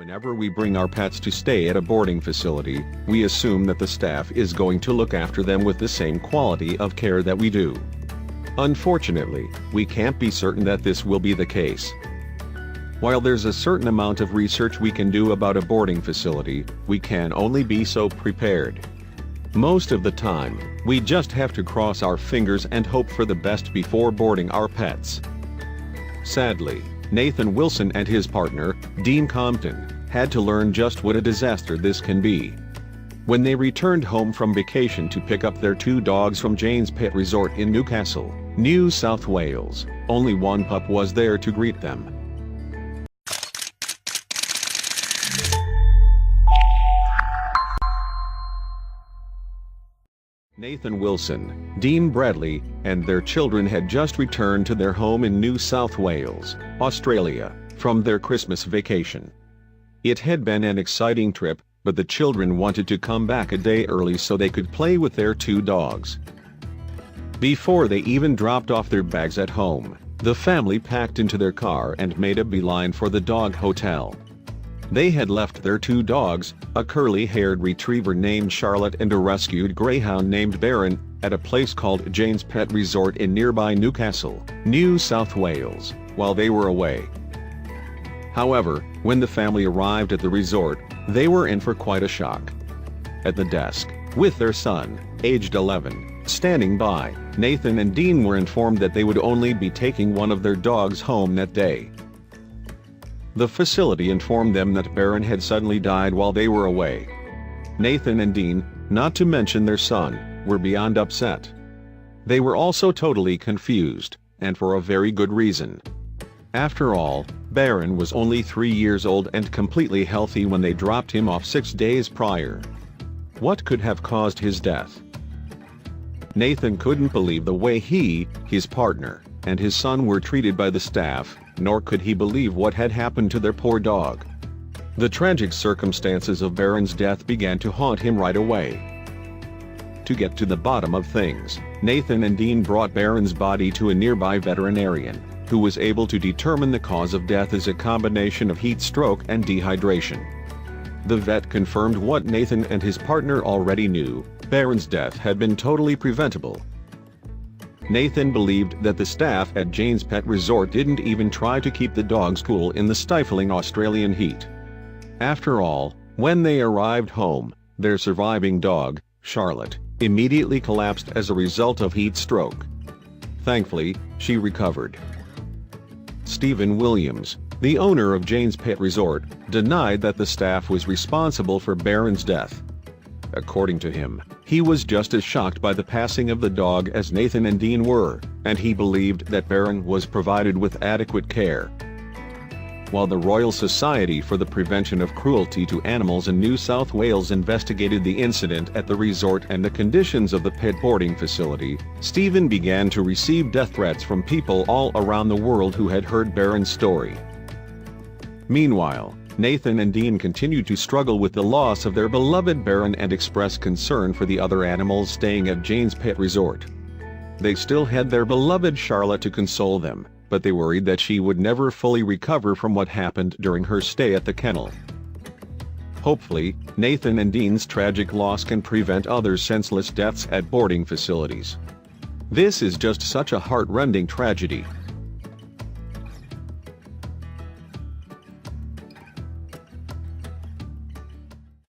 Whenever we bring our pets to stay at a boarding facility, we assume that the staff is going to look after them with the same quality of care that we do. Unfortunately, we can't be certain that this will be the case. While there's a certain amount of research we can do about a boarding facility, we can only be so prepared. Most of the time, we just have to cross our fingers and hope for the best before boarding our pets. Sadly, Nathan Wilson and his partner, Dean Compton, had to learn just what a disaster this can be. When they returned home from vacation to pick up their 2 dogs from Jane's Pet Resort in Newcastle, New South Wales, only one pup was there to greet them. Nathan Wilson, Dean Bradley, and their children had just returned to their home in New South Wales, Australia, from their Christmas vacation. It had been an exciting trip, but the children wanted to come back a day early so they could play with their 2 dogs. Before they even dropped off their bags at home, the family packed into their car and made a beeline for the dog hotel. They had left their 2 dogs, a curly-haired retriever named Charlotte and a rescued greyhound named Baron, at a place called Jane's Pet Resort in nearby Newcastle, New South Wales, while they were away. However, when the family arrived at the resort, they were in for quite a shock. At the desk, with their son, aged 11, standing by, Nathan and Dean were informed that they would only be taking one of their dogs home that day. The facility informed them that Baron had suddenly died while they were away. Nathan and Dean, not to mention their son, were beyond upset. They were also totally confused, and for a very good reason. After all, Baron was only 3 years old and completely healthy when they dropped him off 6 days prior. What could have caused his death? Nathan couldn't believe the way he, his partner, and his son were treated by the staff, nor could he believe what had happened to their poor dog. The tragic circumstances of Baron's death began to haunt him right away. To get to the bottom of things, Nathan and Dean brought Baron's body to a nearby veterinarian, who was able to determine the cause of death as a combination of heat stroke and dehydration. The vet confirmed what Nathan and his partner already knew: Baron's death had been totally preventable. Nathan believed that the staff at Jane's Pet Resort didn't even try to keep the dogs cool in the stifling Australian heat. After all, when they arrived home, their surviving dog, Charlotte, immediately collapsed as a result of heat stroke. Thankfully, she recovered. Stephen Williams, the owner of Jane's Pet Resort, denied that the staff was responsible for Baron's death. According to him, he was just as shocked by the passing of the dog as Nathan and Dean were, and he believed that Baron was provided with adequate care. While the Royal Society for the Prevention of Cruelty to Animals in New South Wales investigated the incident at the resort and the conditions of the pet boarding facility, Stephen began to receive death threats from people all around the world who had heard Baron's story. Meanwhile, Nathan and Dean continued to struggle with the loss of their beloved Baron and expressed concern for the other animals staying at Jane's Pet Resort. They still had their beloved Charlotte to console them, but they worried that she would never fully recover from what happened during her stay at the kennel. Hopefully, Nathan and Dean's tragic loss can prevent other senseless deaths at boarding facilities. This is just such a heart-rending tragedy.